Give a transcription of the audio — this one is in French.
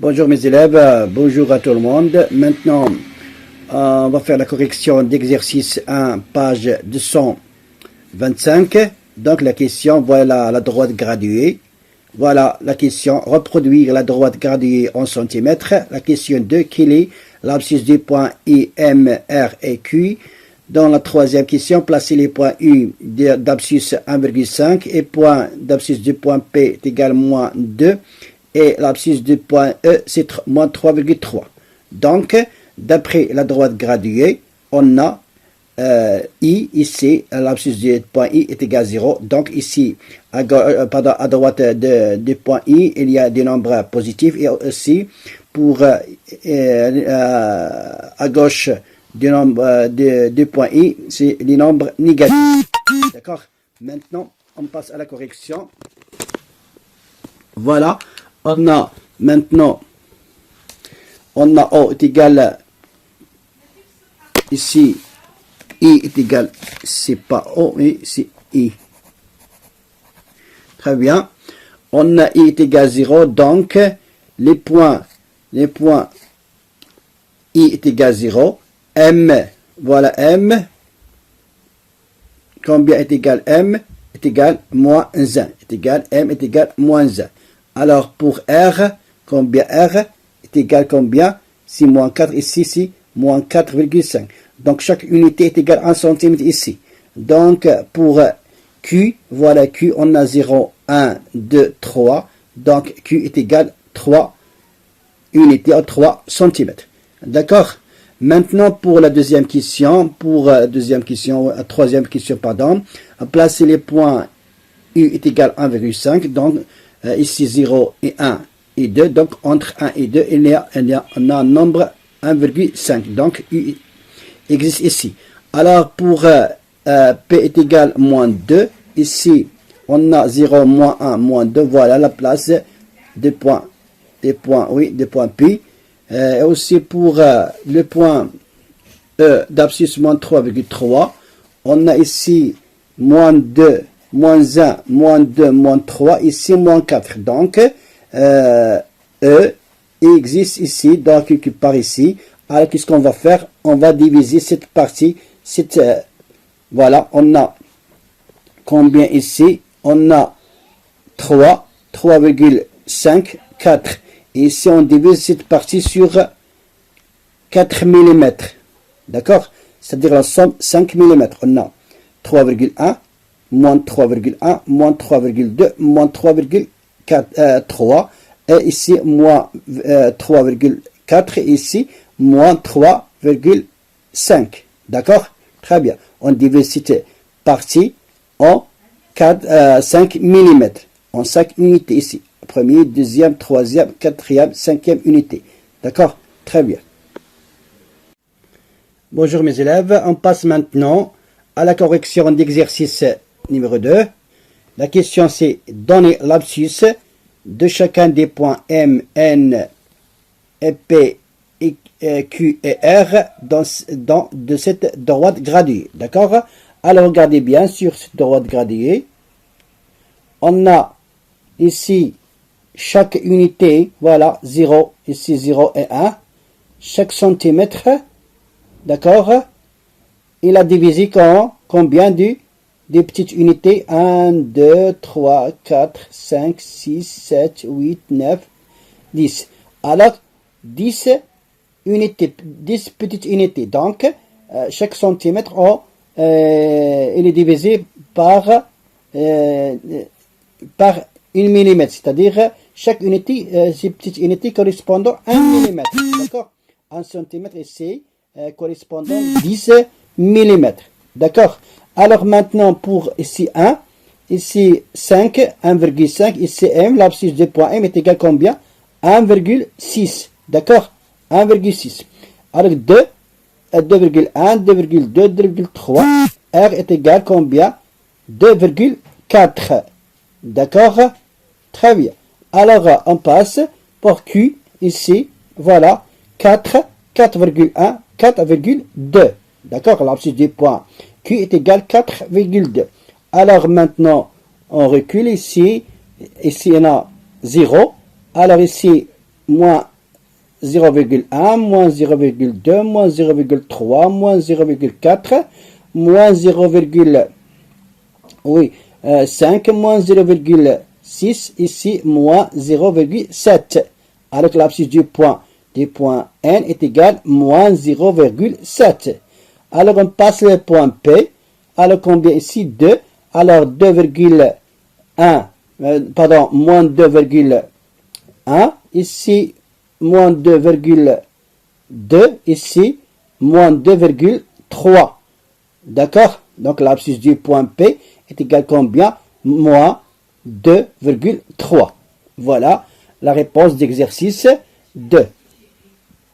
Bonjour mes élèves, bonjour à tout le monde. Maintenant, on va faire la correction d'exercice 1, page 225. Donc la question, voilà la droite graduée. Voilà la question, reproduire la droite graduée en centimètres. La question 2, quel est l'abscisse du point I, M, R et Q? Dans la troisième question, placer les points U d'abscisse 1,5 et point d'abscisse du point P est égal à moins 2 et l'abscisse du point E c'est moins 3,3. Donc, d'après la droite graduée, on a I ici, l'abscisse du point I est égal à 0. Donc ici, à droite du point I, il y a des nombres positifs et aussi pour à gauche du nombre du point I, c'est les nombres négatifs. D'accord? Maintenant, on passe à la correction. Voilà, on a maintenant, on a O est égal, ici, I est égal, c'est pas O, mais c'est I. Très bien. On a I est égal à 0, donc les points I est égal à 0. M, voilà M. Combien est égal M? Est égal moins 1. Est égal M est égal moins 1. Alors pour R, combien R est égal combien? C'est moins 4 ici, c'est moins 4,5. Donc chaque unité est égale à 1 cm ici. Donc pour Q, voilà Q, on a 0, 1, 2, 3. Donc Q est égal à 3 unités à 3 cm. D'accord? Maintenant, pour la deuxième question, troisième question, pardon, placer les points U est égal à 1,5, donc ici 0 et 1 et 2, donc entre 1 et 2, on a un nombre 1,5, donc U existe ici. Alors, pour P est égal à moins 2, ici, on a 0, moins 1, moins 2, voilà la place des points P. Et aussi pour le point E d'abscisse moins 3,3, on a ici moins 2, moins 1, moins 2, moins 3, ici moins 4. Donc, E existe ici, donc quelque part ici. Alors, qu'est-ce qu'on va faire? On va diviser cette partie, voilà, on a combien ici? On a 3, 3,5, 4. Et ici, on divise cette partie sur 4 mm. D'accord? C'est-à-dire la somme 5 mm. On a 3,1, moins 3,1, moins 3,2, moins 3,3. Et ici, moins 3,4. Et ici, moins 3,5. D'accord? Très bien. On divise cette partie en 5 mm. En 5 unités ici. Premier, deuxième, troisième, quatrième, cinquième unité. D'accord? Très bien. Bonjour mes élèves, on passe maintenant à la correction d'exercice numéro 2. La question c'est donner l'abscisse de chacun des points M, N, et P, Q et R de cette droite graduée. D'accord? Alors regardez bien sur cette droite graduée. On a ici chaque unité, voilà, 0, ici 0 et 1. Chaque centimètre, d'accord, il a divisé combien des petites unités? 1, 2, 3, 4, 5, 6, 7, 8, 9, 10. Alors, 10 unités, 10 petites unités. Donc, chaque centimètre, il est divisé par 1 mm, c'est-à-dire chaque unité, ces petites unités correspondant à 1 mm. D'accord? 1 cm ici correspondant à 10 mm. D'accord? Alors maintenant pour ici 1, ici 5, 1,5, ici M, l'abscisse du point M est égal à combien? 1,6. D'accord? 1,6. Alors 2, 2,1, 2,2, 2,3. R est égal à combien? 2,4. D'accord? Très bien. Alors, on passe pour Q, ici, voilà, 4, 4,1, 4,2. D'accord? L'abscisse du point Q est égal à 4,2. Alors, maintenant, on recule ici. Ici, on a 0. Alors, ici, moins 0,1, moins 0,2, moins 0,3, moins 0,4, moins 0,5, moins 0,6, ici, moins 0,7. Alors que l'abscisse du point N est égale à moins 0,7. Alors on passe le point P. Alors combien ici? 2. Alors 2,1, moins 2,1. Ici, moins 2,2. Ici, moins 2,3. D'accord? Donc l'abscisse du point P est égale à combien? Moins 2,3. Voilà la réponse d'exercice 2.